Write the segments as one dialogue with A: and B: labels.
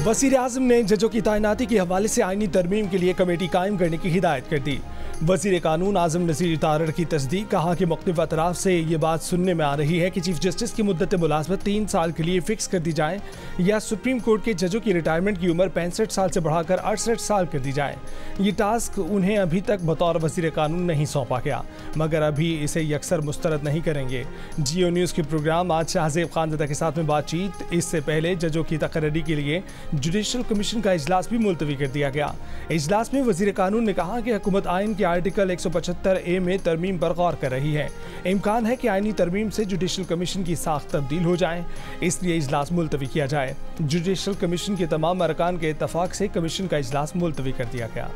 A: वज़ीर आज़म ने जजों की तैनाती के हवाले से आईनी तरमीम के लिए कमेटी कायम करने की हिदायत कर दी। वज़ीर कानून आज़म नज़ीर तारड़ की तस्दीक, कहा कि मुख्तलिफ अतराफ से ये बात सुनने में आ रही है कि चीफ जस्टिस की मुद्दत मुलाजमत 3 साल के लिए फिक्स कर दी जाए या सुप्रीम कोर्ट के जजों की रिटायरमेंट की उम्र 65 साल से बढ़ाकर 68 साल कर दी जाए। ये टास्क उन्हें अभी तक बतौर वज़ीर कानून नहीं सौंपा गया, मगर अभी इसे यकसर मुस्तरद नहीं करेंगे। जियो न्यूज़ के प्रोग्राम आज शाहज़ेब खानज़दा के साथ में बातचीत, इससे पहले जजों की तकर्री के लिए जुडिशल कमीशन का इजलास भी मुलतवी कर दिया गया। इजलास में वज़ीर कानून ने कहा कि हुकूमत आइन के आर्टिकल 175A में तरमीम पर गौर कर रही है। इम्कान है कि आइनी तरमीम से जुडिशल कमीशन की साख्त तब्दील हो जाए, इसलिए इजलास मुलतवी किया जाए। जुडिशल कमीशन के तमाम अरकान के इत्तफाक से कमीशन का इजलास मुलतवी कर दिया गया।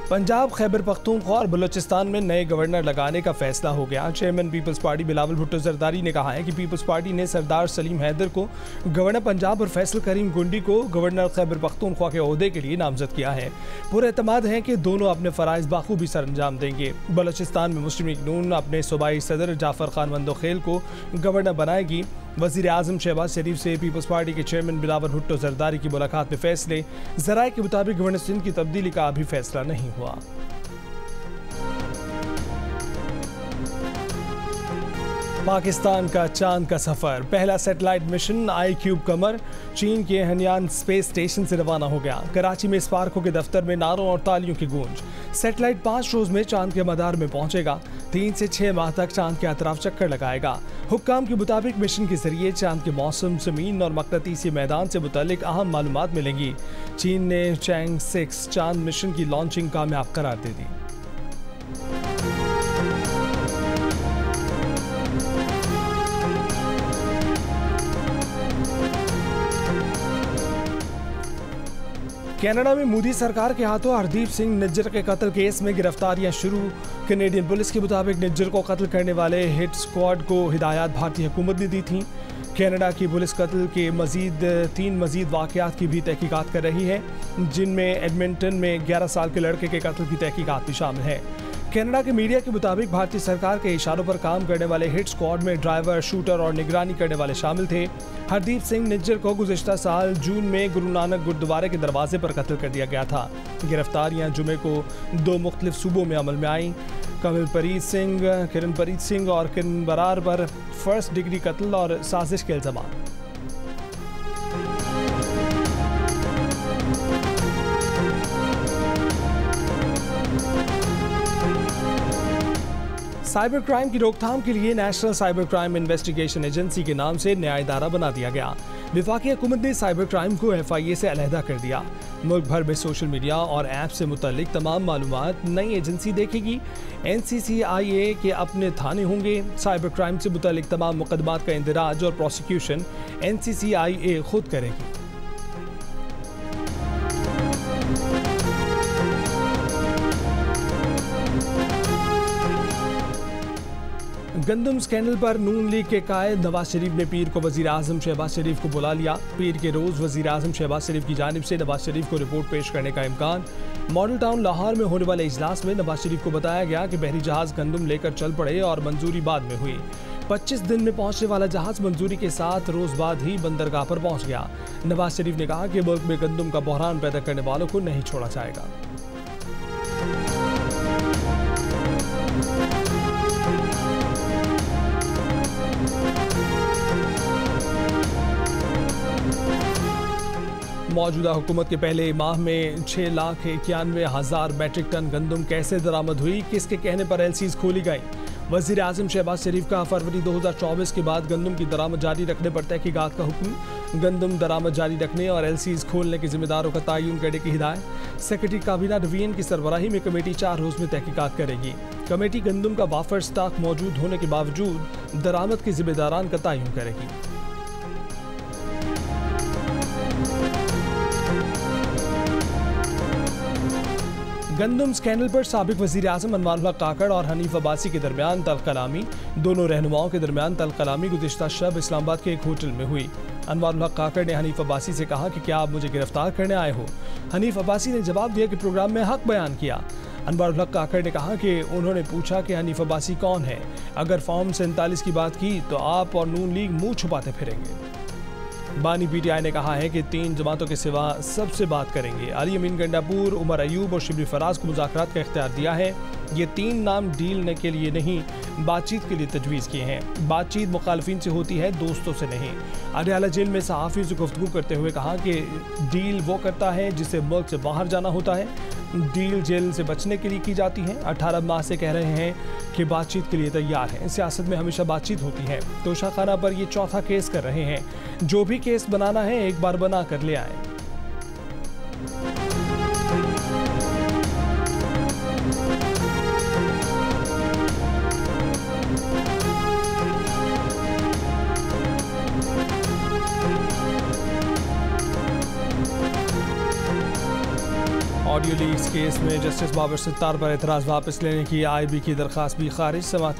A: पंजाब, खैबर पख्तूनख्वा और बलूचिस्तान में नए गवर्नर लगाने का फैसला हो गया। चेयरमैन पीपल्स पार्टी बिलावल भुट्टो जरदारी ने कहा है कि पीपल्स पार्टी ने सरदार सलीम हैदर को गवर्नर पंजाब और फैसल करीम गुंडी को गवर्नर खैबर पख्तूनख्वा के ओहदे के लिए नामजद किया है। पूरा एतमाद है कि दोनों अपने फ़राइज़ बाखूबी सर अंजाम देंगे। बलूचिस्तान में मुस्लिम लीग नून अपने सूबाई सदर जाफर खान मंदोखेल को गवर्नर बनाएगी। वज़ीर आज़म शहबाज शरीफ से पीपल्स पार्टी के चेयरमैन बिलावल भुट्टो जरदारी की मुलाकात में फैसले, ज़राए के मुताबिक गवर्नर सिंध की तब्दीली का अभी फैसला नहीं हुआ। पाकिस्तान का चांद का सफर, पहला सैटेलाइट मिशन iCube कमर चीन के हनियान स्पेस स्टेशन से रवाना हो गया। कराची में स्पार्को के दफ्तर में नारों और तालियों की गूंज। सैटेलाइट 5 रोज में चांद के मदार में पहुंचेगा। 3 से 6 माह तक चांद के अतराफ चक्कर लगाएगा। हुक्काम के मुताबिक मिशन के जरिए चांद के मौसम, जमीन और मकनातीसी मैदान से मुतालिक अहम मालूमात मिलेंगी। चीन ने चैंग 6 चांद मिशन की लॉन्चिंग कामयाब करार दे दी। कनाडा में मोदी सरकार के हाथों हरदीप सिंह निज्जर के कत्ल केस में गिरफ्तारियां शुरू। कनेडियन पुलिस के मुताबिक निज्जर को कत्ल करने वाले हिट स्क्वाड को हिदायत भारतीय हुकूमत ने दी थी। कनाडा की पुलिस कत्ल के 3 मजीद वाक़यात की भी तहकीकात कर रही है, जिनमें एडमिंटन में 11 साल के लड़के के कत्ल की तहकीकात भी शामिल है। कनाडा के मीडिया के मुताबिक भारतीय सरकार के इशारों पर काम करने वाले हिट स्क्वाड में ड्राइवर, शूटर और निगरानी करने वाले शामिल थे। हरदीप सिंह निज्जर को गुज़िश्ता साल जून में गुरु नानक गुरुद्वारे के दरवाजे पर कत्ल कर दिया गया था। गिरफ्तारियां जुमे को 2 मुख्तलिफ सूबों में अमल में आईं। किरणपरीत सिंह और किरण बरार पर फर्स्ट डिग्री कत्ल और साजिश के इल्ज़ाम। साइबर क्राइम की रोकथाम के लिए national cyber crime investigation agency के नाम से नया इदारा बना दिया गया। वफाकी हुकूमत ने साइबर क्राइम को FIA से अलहदा कर दिया। मुल्क भर में सोशल मीडिया और ऐप से मुतल्लिक तमाम मालूमात नई एजेंसी देखेगी। NCCIA के अपने थाने होंगे। साइबर क्राइम से मुतल्लिक तमाम मुकदमात का इंदराज और प्रोसिक्यूशन NCCIA खुद करेगी। गंदम स्कैंडल पर नून लीग के कायद नवाज शरीफ ने पीर को वज़ीर आज़म शहबाज शरीफ को बुला लिया। पीर के रोज़ वज़ीर आज़म शहबाज शरीफ की जानिब से नवाज शरीफ को रिपोर्ट पेश करने का इम्कान। मॉडल टाउन लाहौर में होने वाले इजलास में नवाज शरीफ को बताया गया कि बहरी जहाज़ गंदम लेकर चल पड़े और मंजूरी बाद में हुई। 25 दिन में पहुंचने वाला जहाज़ मंजूरी के साथ रोज़ बाद ही बंदरगाह पर पहुंच गया। नवाज शरीफ ने कहा कि मुल्क में गंदम का बहरान पैदा करने वालों को नहीं छोड़ा जाएगा। मौजूदा हुकूमत के पहले माह में 6,91,000 मैट्रिक टन गंदम कैसे दरामद हुई, किसके कहने पर LCs खोली गई। वज़ीर आज़म शहबाज शरीफ का फरवरी 2024 के बाद गंदम की दरामद जारी रखने पर तहकीकात का हुक्म। गंदम दरामद जारी रखने और LCs खोलने के जिम्मेदारों का तयन करने की हिदायत। सेक्रेटरी काबीना डिवीजन की सरबराही में कमेटी 4 रोज़ में तहकीकात करेगी। कमेटी गंदम का वाफर स्टॉक मौजूद होने के बावजूद दरामद के जिम्मेदारान का तयन करेगी। गंदम स्कैंडल पर साबिक वज़ीर आज़म अनवारुल हक काकड़ और हनीफ अब्बासी के दरमियान तलकलामी। दोनों रहनुमाओं के दरमियान तलकलामी गुज़िश्ता शब इस्लामाबाद के एक होटल में हुई। अनवारुल हक काकड़ ने हनीफ अब्बासी से कहा कि क्या आप मुझे गिरफ्तार करने आए हो? हनीफ अब्बासी ने जवाब दिया कि प्रोग्राम में हक बयान किया। अनवारुल हक काकड़ ने कहा कि उन्होंने पूछा कि हनीफ अब्बासी कौन है? अगर फॉर्म 47 की बात की तो आप और नून लीग मुंह छुपाते फिरेंगे। बानी पीटीआई ने कहा है कि 3 जमातों के सिवा सबसे बात करेंगे। अली अमीन गंडापुर, उमर अयूब और शिबली फराज को मुज़ाकरात का इख्तियार दिया है। ये 3 नाम डील के लिए नहीं, बातचीत के लिए तजवीज़ किए हैं। बातचीत मुखालफिन से होती है, दोस्तों से नहीं। अडयाला जेल में सहाफ़ियों से गुफ्तगू करते हुए कहा कि डील वो करता है जिसे मुल्क से बाहर जाना होता है। डील जेल से बचने के लिए की जाती है। 18 माह से कह रहे हैं कि बातचीत के लिए तैयार हैं। सियासत में हमेशा बातचीत होती है। तोशाखाना पर ये चौथा केस कर रहे हैं। जो भी केस बनाना है एक बार बना कर ले आए। ऑडियो लीक्स केस में जस्टिस बाबर सित्तार पर एतराज़ वापस लेने की आईबी की दरख्वास्त भी खारिज। समाअत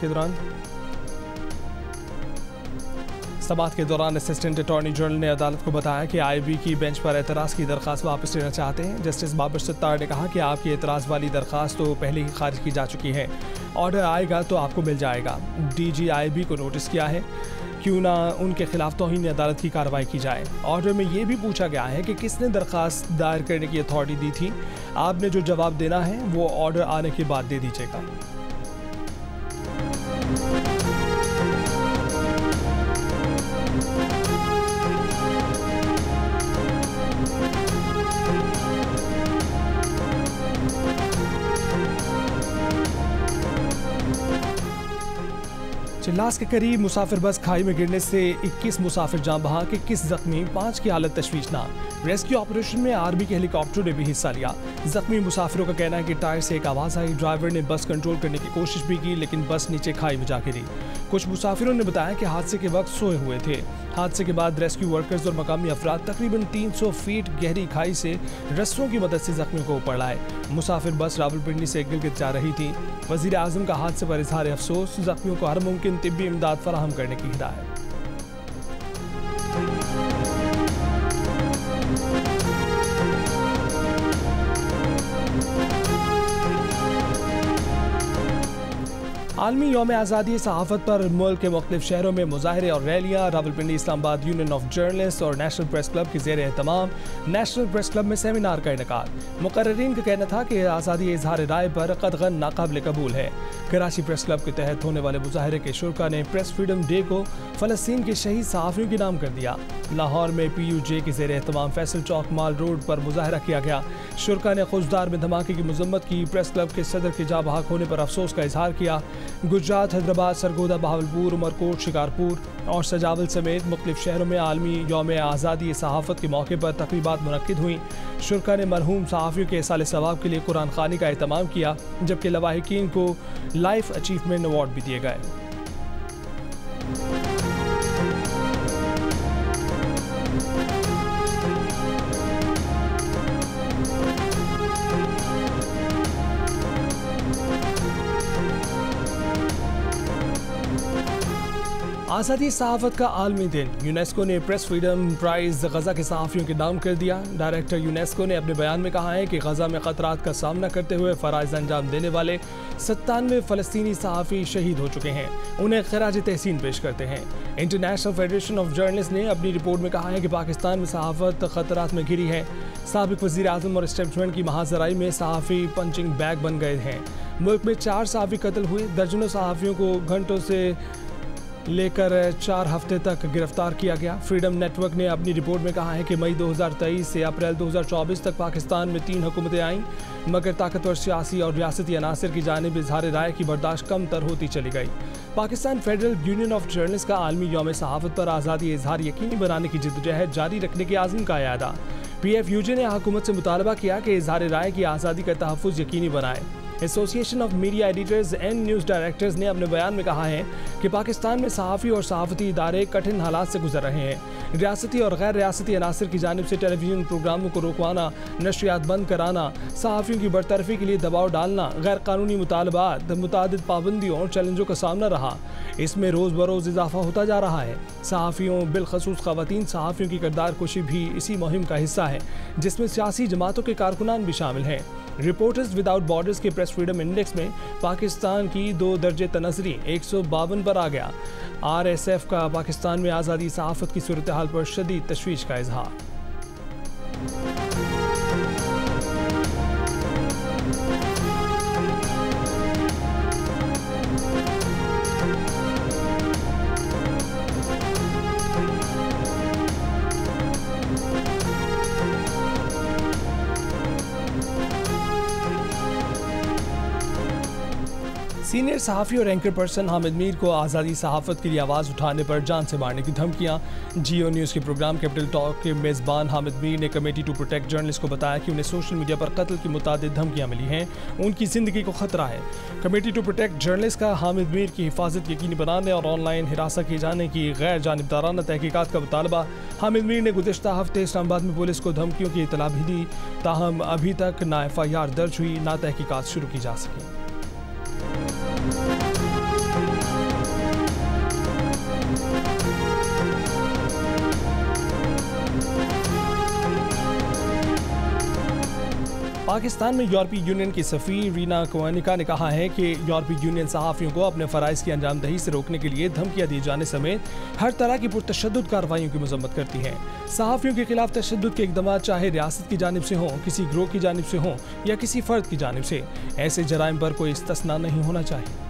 A: के दौरान असिस्टेंट अटॉर्नी जनरल ने अदालत को बताया कि आईबी की बेंच पर एतराज़ की दरख्वास्त वापस लेना चाहते हैं। जस्टिस बाबर सित्तार ने कहा कि आपकी एतराज़ वाली दरख्वास्त तो पहले ही खारिज की जा चुकी है। ऑर्डर आएगा तो आपको मिल जाएगा। डीजी आईबी को नोटिस किया है, क्यों ना उनके खिलाफ तौहीन अदालत की कार्रवाई की जाए। ऑर्डर में ये भी पूछा गया है कि किसने दरख्वास्त दायर करने की अथॉरिटी दी थी। आपने जो जवाब देना है वो ऑर्डर आने के बाद दे दीजिएगा। चिल्लास के करीब मुसाफिर बस खाई में गिरने से 21 मुसाफिर जान बहक, 21 जख्मी, 5 की हालत तशवीशनाक। रेस्क्यू ऑपरेशन में आर्मी के हेलीकॉप्टर ने भी हिस्सा लिया। जख्मी मुसाफिरों का कहना है कि टायर से एक आवाज़ आई। ड्राइवर ने बस कंट्रोल करने की कोशिश भी की, लेकिन बस नीचे खाई में जा गिरी। कुछ मुसाफिरों ने बताया कि हादसे के वक्त सोए हुए थे। हादसे के बाद रेस्क्यू वर्कर्स और मकामी अफराद तकरीबन 300 फीट गहरी खाई से रस्सों की मदद से जख्मियों को ऊपर लाए। मुसाफिर बस रावलपिंडी से गिलगित जा रही थी। वज़ीर आज़म का हादसे पर इजहार अफसोस, जख्मियों को हर मुमकिन तिब्बी इमदाद फराहम करने की हिदायत। आलमी यौम आज़ादी सहाफ़त पर मुल्क के मुख्तलिफ शहरों में मुजाहरे और रैलियाँ। Rawalpindi Islamabad union of journalist और नेशनल प्रेस क्लब के ज़ेर एहतमाम नेशनल प्रेस क्लब में सेमिनार का इनेकाद। मुकर्रिरीन का कहना था कि आज़ादी इजहार राय पर कतगन नाकाबिल कबूल है। कराची प्रेस क्लब के तहत होने वाले मुजाहरे के शुरा ने प्रेस फ्रीडम डे को फ़लस्तीन के शहीद सहाफ़ियों के नाम कर दिया। लाहौर में PUJ के ज़ेर एहतमाम फैसल चौक माल रोड पर मुजाहरा किया गया। शुरा ने खुशदार में धमाके की मजम्मत की। प्रेस क्लब के सदर के जा बहक होने पर अफसोस का इजहार किया। गुजरात, हैदराबाद, सरगोदा, बहावलपुर, उमरकोट, शिकारपुर और सजावल समेत मुख्तलिफ शहरों में आलमी यौम आज़ादी सहाफ़त के मौके पर तकरीबात मुनक्किद हुई। शुरा ने मरहूम सहाफ़ियों के साल सवाब के लिए कुरान खानी का एहतमाम किया, जबकि लवाहिकीन को लाइफ अचीवमेंट अवार्ड भी दिए गए। आज़ादी सहाफ़त का आलमी दिन। यूनेस्को ने प्रेस फ्रीडम प्राइज़ गज़ा के सहाफ़ियों के नाम कर दिया। डायरेक्टर यूनेस्को ने अपने बयान में कहा है कि गज़ा में ख़तरात का सामना करते हुए फ़राइज़ अंजाम देने वाले 97 फ़लस्तीनी सहाफ़ी शहीद हो चुके हैं। उन्हें ख़राज तहसीन पेश करते हैं। इंटरनेशनल फेडरेशन ऑफ जर्नलिस्ट ने अपनी रिपोर्ट में कहा है कि पाकिस्तान में सहाफ़त ख़तरात में घिरी है। साबिक़ वज़ीर आज़म और एस्टेब्लिशमेंट की महाजराई में सहाफ़ी पंचिंग बैग बन गए हैं। मुल्क में 4 सहाफ़ी कत्ल हुए। दर्जनों सहाफ़ियों को घंटों से लेकर 4 हफ्ते तक गिरफ्तार किया गया। फ्रीडम नेटवर्क ने अपनी रिपोर्ट में कहा है कि मई 2023 से अप्रैल 2024 तक पाकिस्तान में 3 हुकूमतें आईं, मगर ताकतवर सियासी और रियासती अनासर की जानिब इजहार राय की बर्दाश्त कम तर होती चली गई। Pakistan federal union of journalist का आलमी यौम सहाफ़त पर आज़ादी इजहार यकीनी बनाने की जिद्दोजहद जारी रखने के आज़म का अयादा। PFUJ ने हुकूमत से मुतालबा किया कि इजहार राय की आज़ादी का तहफ़्फ़ुज़ यकीनी बनाए। Association of media editors and news directors ने अपने बयान में कहा है कि पाकिस्तान में सहाफ़ी और सहाफ़ती इदारे कठिन हालात से गुजर रहे हैं। रियासती और गैर रियासती अनासर की जानिब से टेलीविजन प्रोग्रामों को रोकवाना, नशरियात बंद कराना, सहाफ़ियों की बरतरफी के लिए दबाव डालना, गैर कानूनी मुतालबात, मुतादिद पाबंदियों और चैलेंजों का सामना रहा। इसमें रोज़ बरोज़ इजाफा होता जा रहा है। सहाफ़ियों, बिलखसूस ख़वातीन सहाफ़ियों की किरदार कुशी भी इसी मुहिम का हिस्सा है, जिसमें सियासी जमातों के कारकुनान भी शामिल हैं। रिपोर्टर्स विदाउट बॉर्डर्स के प्रेस फ्रीडम इंडेक्स में पाकिस्तान की 2 दर्जे तनज़री 152 पर आ गया। RSF का पाकिस्तान में आज़ादी सहाफ़त की सूरत हाल पर शदीद तशवीश का इजहार। सीनियर सहाफ़ी और एंकर पर्सन हामिद मीर को आज़ादी सहाफ़त के लिए आवाज़ उठाने पर जान से मारने की धमकियाँ। जियो न्यूज़ के प्रोग्राम कैपिटल टॉक के मेज़बान हामिद मीर ने कमेटी टू प्रोटेक्ट जर्नलिस्ट को बताया कि उन्हें सोशल मीडिया पर कत्ल की मुतादिद धमकियाँ मिली हैं, उनकी ज़िंदगी को ख़तरा है। कमेटी टू प्रोटेक्ट जर्नलिस्ट का हामिद मीर की हिफाजत यकीनी बनाने और ऑनलाइन हिरासत किए जाने की गैर जानिबदाराना तहकीकात का मुतालबा। हामिद मीर ने गुज़िश्ता हफ्ते इस्लामाबाद में पुलिस को धमकियों की इतला भी दी, ताहम अभी तक ना FIR दर्ज हुई, ना तहकीकात शुरू की जा सकी। पाकिस्तान में यूरोपीय यूनियन की सफ़ीर रीना कोनिका ने कहा है कि यूरोपीय यूनियन सहाफ़ियों को अपने फ़राइज़ की अंजामदही से रोकने के लिए धमकियाँ दिए जाने समेत हर तरह की पुरतशद्दुद कार्रवाइयों की मज़म्मत करती है। सहाफ़ियों के खिलाफ तशद्दुद के इक़दाम चाहे रियासत की जानिब से हों, किसी गिरोह की जानिब से हों या किसी फ़र्द की जानिब से, ऐसे जराइम पर कोई इस्तिस्ना नहीं होना चाहिए।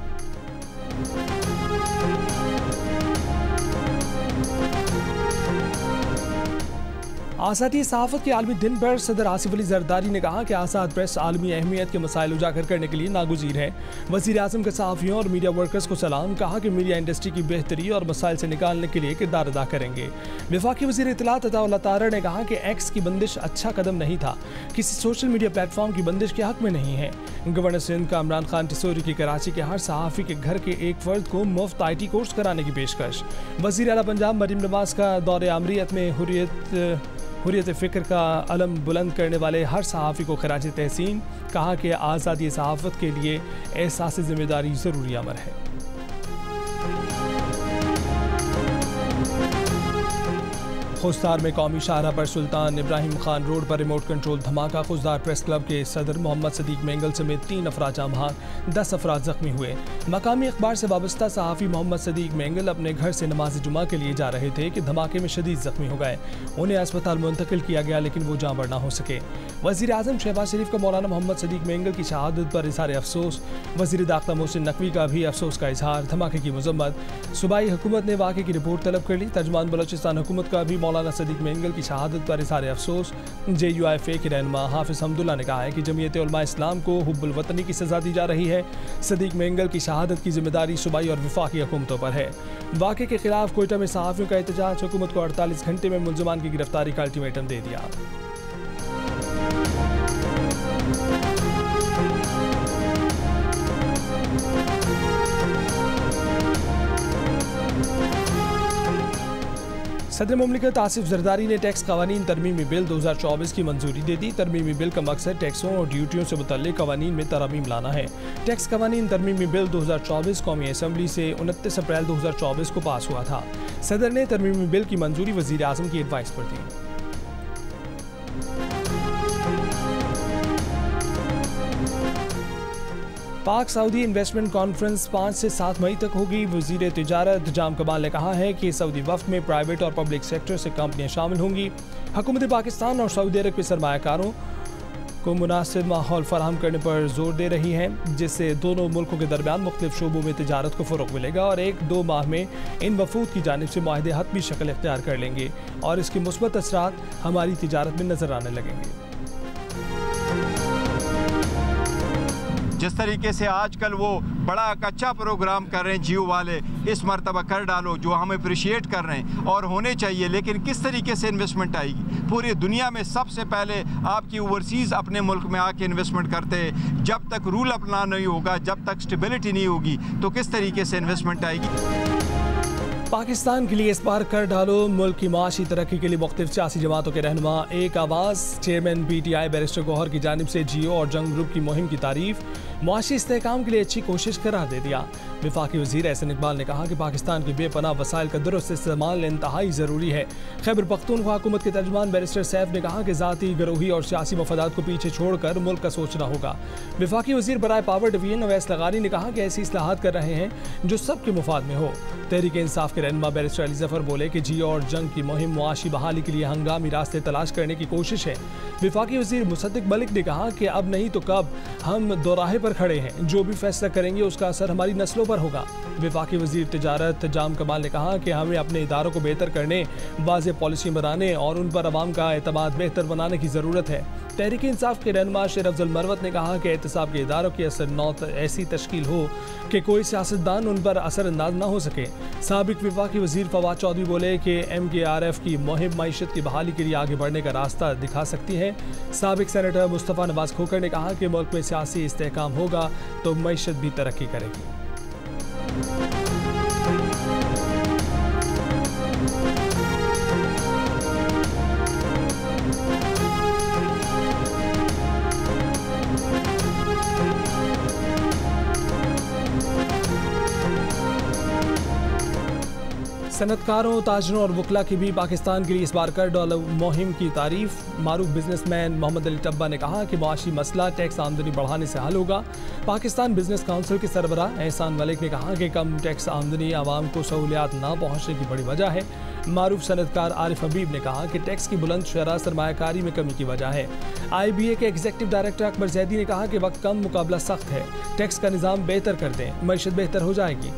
A: आज़ादी सहाफ़त के आलमी दिन पर सदर आसिफ अली जरदारी ने कहा कि आज़ाद प्रेस आलमी अहमियत के मसाइल उजागर करने के लिए नागुज़ीर है। वज़ीर आज़म का सहाफ़ियों और मीडिया वर्कर्स को सलाम, कहा कि मीडिया इंडस्ट्री की बेहतरी और मसाइल से निकालने के लिए किरदार अदा करेंगे। वफाकी वज़ीर इत्तलात अताउल्लाह तारड़ ने कहा कि एक्स की बंदिश अच्छा कदम नहीं था, किसी सोशल मीडिया प्लेटफॉर्म की बंदिश के हक में नहीं है। गवर्नर सिंध का इमरान खान टिसोरी की कराची के हर सहाफ़ी के घर के एक फ़र्द को मुफ्त IT कोर्स कराने की पेशकश। वज़ीर आला पंजाब मरीम नवाज का दौरे आमरीत में हुर्रियत फ़िक्र का अलम बुलंद करने वाले हर सहाफ़ी को खराज तहसीन, कहा कि आज़ादी सहाफ़त के लिए एहसास ज़िम्मेदारी ज़रूरी अमर है। खुशदार में कौमी शाहरा पर सुल्तान इब्राहिम खान रोड पर रिमोट कंट्रोल धमाका। खुशदार प्रेस क्लब के सदर मोहम्मद सदीक मेंगल समेत 3 अफराद जाम बहक, 10 अफराद जख्मी हुए। मकामी अखबार से वाबस्ता सहाफ़ी मोहम्मद सदीक मेंगल अपने घर से नमाज जुमा के लिए जा रहे थे कि धमाके में शदीद जख्मी हो गए। उन्हें अस्पताल मुंतकिल किया गया, लेकिन वो जाँ बढ़ ना हो सके। वज़ीर आज़म शहबाज शरीफ का मौलाना मोहम्मद सदीक मेंगल की शहादत पर इज़हार अफसोस। वज़ीर दाखिला मोहसिन नकवी का भी अफसोस का इजहार। धमाके की मजम्मत। सूबाई हुकूमत ने वाक़े की रिपोर्ट तलब कर ली। तर्जुमान बलोचिस्तान हुकूमत का भी मौलाना सदीक मेंगल की शहादत पर इज़हार अफसोस। JUIFA के रहनुमा हाफिज़ हमदुल्ला ने कहा है कि जमीयत उलमा इस्लाम को हुब्बुल वतनी की सज़ा दी जा रही है। सदीक मेंगल की शहादत की जिम्मेदारी सूबाई और वफाकी हुकूमतों पर है। वाक़े के खिलाफ कोयटा में सहाफ़ियों का एहतजाज। हुकूमत को 48 घंटे में मुल्ज़िमान की गिरफ्तारी का अल्टीमेटम दे दिया। सदर मुमलिकत आसिफ जरदारी ने टैक्स कवानीन तरमीमी बिल 2024 की मंजूरी दे दी। तरमीमी बिल का मकसद टैक्सों और ड्यूटियों से मुतल्लिक कवानीन में तरमीम लाना है। टैक्स कवानीन तरमीमी बिल 2024 कौमी असम्बली से 29 अप्रैल 2024 को पास हुआ था। सदर ने तरमीमी बिल की मंजूरी वज़ीर आज़म की एडवाइस पर दी। पाक सऊदी इन्वेस्टमेंट कॉन्फ्रेंस 5 से 7 मई तक होगी। वज़ीर तिजारत जाम कमाल ने कहा है कि सऊदी वफ़द में प्राइवेट और पब्लिक सेक्टर से कंपनियां शामिल होंगी। हुकूमत पाकिस्तान और सऊदी अरब के सरमायाकारों को मुनासिब माहौल फराहम करने पर जोर दे रही है, जिससे दोनों मुल्कों के दरमियान मुख्तलिफ शोबों में तिजारत को फ़रोग़ मिलेगा और 1-2 माह में इन वफूद की जानिब से मुआहदे हतमी शक्ल इख्तियार कर लेंगे और इसके मुस्बत असरात हमारी तिजारत में नज़र आने लगेंगे।
B: जिस तरीके से आजकल वो बड़ा एक अच्छा प्रोग्राम कर रहे हैं जियो वाले, इस मरतबा कर डालो, जो हम अप्रिशिएट कर रहे हैं और होने चाहिए, लेकिन किस तरीके से इन्वेस्टमेंट आएगी? पूरी दुनिया में सबसे पहले आपकी ओवरसीज़ अपने मुल्क में आके इन्वेस्टमेंट करते हैं। जब तक रूल अपना नहीं होगा, जब तक स्टेबिलिटी नहीं होगी, तो किस तरीके से इन्वेस्टमेंट आएगी?
A: पाकिस्तान के लिए इस बार कर डालो, मुल्क की माशी तरक्की के लिए मुख्तलिफ सियासी जमातों के रहनुमा एक आवाज़। चेयरमैन PTI बैरिस्टर गौहर की जानिब से जियो और जंग ग्रुप की मुहिम की तारीफ, मुआशी इस्तेहकाम के लिए अच्छी कोशिश करार दे दिया। वफाकी वज़ीर एहसन इकबाल ने कहा कि पाकिस्तान की बेपनाह वसाइल का दुरुस्त इस्तेमाल इंतहाई ज़रूरी है। खैबर पख्तूनख्वा हुकूमत के तर्जमान बैरिस्टर सैफ ने कहा कि ज़ाती, गरोही और सियासी मफादात को पीछे छोड़कर मुल्क का सोचना होगा। वफाकी वज़ीर बराए पावर डिवीजन अवैस लगानी ने कहा कि ऐसी इस्लाहात कर रहे हैं जो सबके मुफाद में हो। तहरीक इंसाफ के रहनुमा बैरिस्टर अली जफर बोले कि जियो और जंग की मुहिम मुआशी बहाली के लिए हंगामी रास्ते तलाश करने की कोशिश है। वफाकी वज़ीर मुसद्दिक मलिक ने कहा कि अब नहीं तो कब हम दोराहे पर खड़े हैं, जो भी फैसला करेंगे उसका असर हमारी नस्लों पर होगा। वफाकी वज़ीर तिजारत जाम कमाल ने कहा कि हमें अपने इदारों को बेहतर करने, वाज़ेह पॉलिसी बनाने और उन पर अवाम का एतमाद बेहतर बनाने की ज़रूरत है। तहरीक इंसाफ के रहनुमा शेर अफजल मरवत ने कहा कि एहतसाब के इदारों की असर नौ ऐसी तश्कील हो कि कोई सियासतदान उन पर असरअंदाज न हो सके। साबिक वफाकी वज़ीर फवाद चौधरी बोले कि MKRF की मुहिम मईशत की बहाली के लिए आगे बढ़ने का रास्ता दिखा सकती है। साबिक सेनेटर मुस्तफ़ा नवाज खोखर ने कहा कि मुल्क में सियासी इस्तेहकाम होगा तो मईशत भी तरक्की करेगी। सनतकारों, ताजरों और वकला की भी पाकिस्तान के लिए इस बार कर डालो मुहिम की तारीफ। मारूफ बिजनेसमैन मोहम्मद अली टब्बा ने कहा कि मुआशी मसला टैक्स आमदनी बढ़ाने से हल होगा। पाकिस्तान बिजनेस काउंसिल के सरबराह एहसान मलिक ने कहा कि कम टैक्स आमदनी आवाम को सहूलियात ना पहुँचने की बड़ी वजह है। मारूफ सनतकार आरिफ हबीब ने कहा कि टैक्स की बुलंद शरह सरमायाकारी में कमी की वजह है। IBA के एग्जीक्यूटिव डायरेक्टर अकबर जैदी ने कहा कि वक्त कम, मुकाबला सख्त है, टैक्स का निज़ाम बेहतर कर दें, मईशत बेहतर हो जाएगी।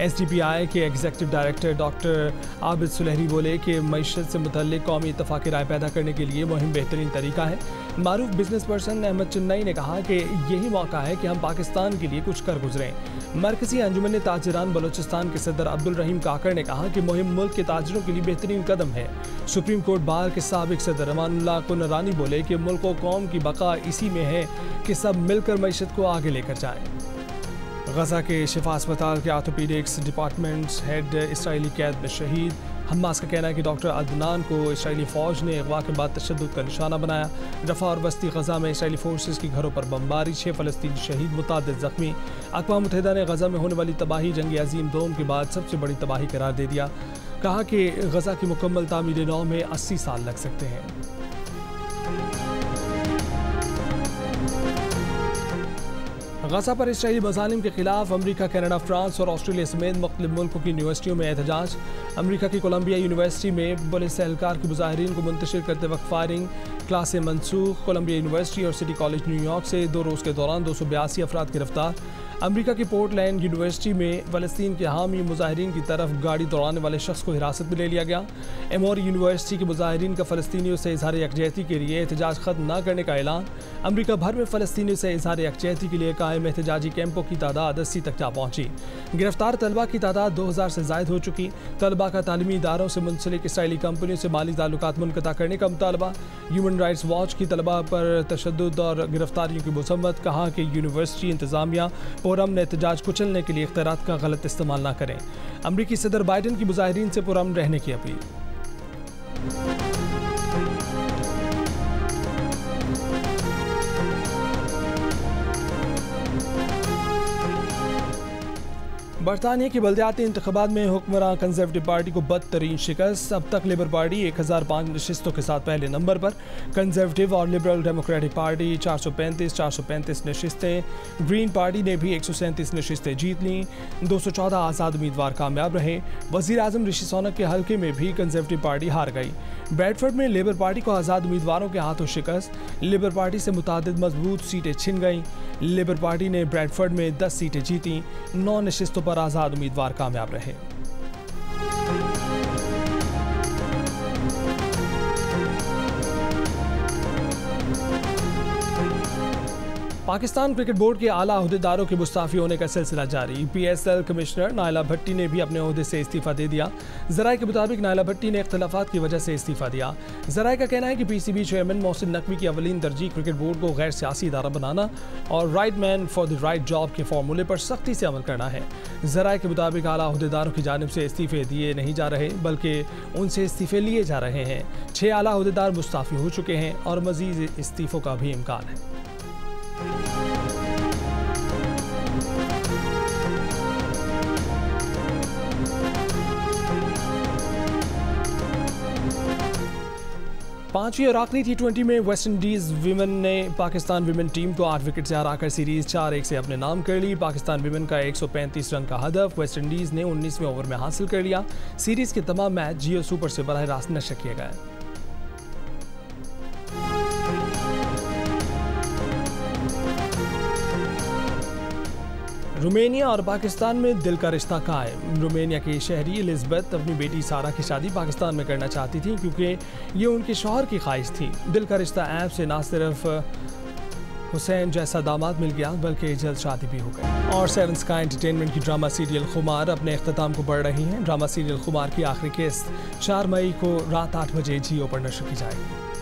A: SDPI के executive director doctor Abid Sulehri बोले कि मईशत से मुतल्लिक कौमी इत्तफाक़ी राय पैदा करने के लिए मुहिम बेहतरीन तरीका है। मारूफ बिजनेस पर्सन अहमद चन्नई ने कहा कि यही मौका है कि हम पाकिस्तान के लिए कुछ कर गुजरें। मरकज़ी अंजुमन ताजरान बलोचिस्तान के सदर अब्दुल रहीम काकर ने कहा कि मुहिम मुल्क के ताजरों के लिए बेहतरीन कदम है। सुप्रीम कोर्ट बार के साबिक सदर अमानुल्लाह कुनरानी बोले कि मुल्क और कौम की बका इसी में है कि सब मिलकर मईशत को आगे लेकर जाएं। गजा के शिफा अस्पताल के आर्थोपीडिक्स डिपार्टमेंट हेड इसराइली कैद में शहीद। हमास का कहना है कि डॉक्टर अदनान को इसराइली फ़ौज ने अगवा के बाद तशद्दुद का निशाना बनाया। रफ़ा और वस्ती गजा में इसराइली फोर्सेस की घरों पर बमबारी, 6 फ़लस्तीनी शहीद, मुतअद्दिद ज़ख्मी। अक़वाम मुत्तहिदा ने गजा में होने वाली तबाही जंग अज़ीम दोम के बाद सबसे बड़ी तबाही करार दे दिया। कहा कि गजा की मुकम्मल तामीर नौ में 80 साल लग सकते हैं। गजा पर इसराइली मज़ालिम के खिलाफ अमरीका, कनाडा, फ्रांस और ऑस्ट्रेलिया समेत मुख्तलिफ मुल्कों की यूनिवर्सिटियों में एहतजाज। अमरीका की कोलंबिया यूनिवर्सिटी में पुलिस एहलकार के मुजाहिरीन को मुंतशिर करते वक्त फायरिंग, क्लासें मनसूख। कोलंबिया यूनिवर्सिटी और सिटी कॉलेज न्यूयॉर्क से 2 रोज़ के दौरान 282 अफराद गिरफ्तार। अमरीका की पोर्टलैंड यूनिवर्सिटी में फ़लस्तीन के हामी मुजाहिरीन की तरफ गाड़ी दौड़ाने वाले शख्स को हिरासत में ले लिया गया। एमोरी यूनिवर्सिटी के मुजाहिरीन का फ़लस्तीनियों से इजहार यकजहती के लिए एहतजाज ख़त्म न करने का ऐलान। अमरीका भर में फ़लस्तीनियों से इजहार यकजहती के लिए कायम एहतजाजी कैंपों की तादाद 80 तक जा पहुँची। गिरफ्तार तलबा की तादाद 2000 से ज़ायद हो चुकी। तलबा का तालीमी इदारों से मुंसलिक इसराइली कंपनियों से माली ताल्लुकात मुनक़ता करने का मुतालबा। ह्यूमन राइट्स वॉच की तलबा पर तशद्दुद और गिरफ्तारियों की मज़म्मत। कहा कि यूनिवर्सिटी इंतज़ामिया पुरअमन एहतजाज कुचलने के लिए इख्तियारात का गलत इस्तेमाल न करें। अमरीकी सदर बाइडन की मुजाहिरीन से पुरअमन रहने की अपील। बरतानिया की बल्दियाती इंतखाबात में हुक्मरान कंजर्वेटिव पार्टी को बदतरीन शिकस्त। अब तक लेबर पार्टी 1005 नशिस्तों के साथ पहले नंबर पर। कंजर्वेटिव और लिबरल डेमोक्रेटिक पार्टी 435 नशिस्तें। ग्रीन पार्टी ने भी 137 नशिस्तें जीत लीं। 214 आज़ाद उम्मीदवार कामयाब रहे। वज़ीर आज़म ऋषि सुनक के हल्के में भी कंजर्वेटिव पार्टी हार गई। ब्रैडफोर्ड में लेबर पार्टी को आज़ाद उम्मीदवारों के हाथों शिकस्त। लेबर पार्टी से मुतादिद मजबूत सीटें छिन गईं। लेबर पार्टी ने ब्रैडफोर्ड में 10 सीटें जीतीं। 9 नशिस्तों पर आज़ाद उम्मीदवार कामयाब रहे। पाकिस्तान क्रिकेट बोर्ड के आला अहदेदारों के मुस्ताफी होने का सिलसिला जारी। PSL कमिश्नर नायला भट्टी ने भी अपने ओहदे से इस्तीफा दे दिया। ज़राए के मुताबिक नायला भट्टी ने इख्तलाफात की वजह से इस्तीफा दिया। ज़राए का कहना है कि PCB चेयरमैन मोहसिन नकवी की अवलीन तरजीह क्रिकेट बोर्ड को गैर सियासी इदारा बनाना और right man for the right job के फॉर्मूले पर सख्ती से अमल करना है। ज़राए के मुताबिक आला अहदेदारों की जानिब से इस्तीफे दिए नहीं जा रहे बल्कि उनसे इस्तीफे लिए जा रहे हैं। 6 आला अहदेदार मुस्ताफी हो चुके हैं और मज़ीद इस्तीफों का भी इम्कान है। पांचवी और आखिरी T20 में वेस्ट इंडीज़ विमेन ने पाकिस्तान विमेन टीम को 8 विकेट से हराकर सीरीज 4-1 से अपने नाम कर ली। पाकिस्तान विमेन का 135 रन का हदफ वेस्ट इंडीज़ ने 19वें ओवर में हासिल कर लिया। सीरीज के तमाम मैच जियो सुपर से बराह रास्त नशर किए गए। रोमानिया और पाकिस्तान में दिल का रिश्ता कायम। रोमानिया की शहरी एलिज़ाबेथ अपनी बेटी सारा की शादी पाकिस्तान में करना चाहती थी क्योंकि ये उनके शौहर की ख्वाहिश थी। दिल का रिश्ता ऐप से ना सिर्फ हुसैन जैसा दामाद मिल गया बल्कि जल्द शादी भी हो गई। और 7 स्काई एंटरटेनमेंट की ड्रामा सीरियल खुमार अपने अख्ताम को बढ़ रही हैं। ड्रामा सीरियल खुमार की आखिरी किस्त 4 मई को रात 8 बजे जियो पर नशर की जाएगी।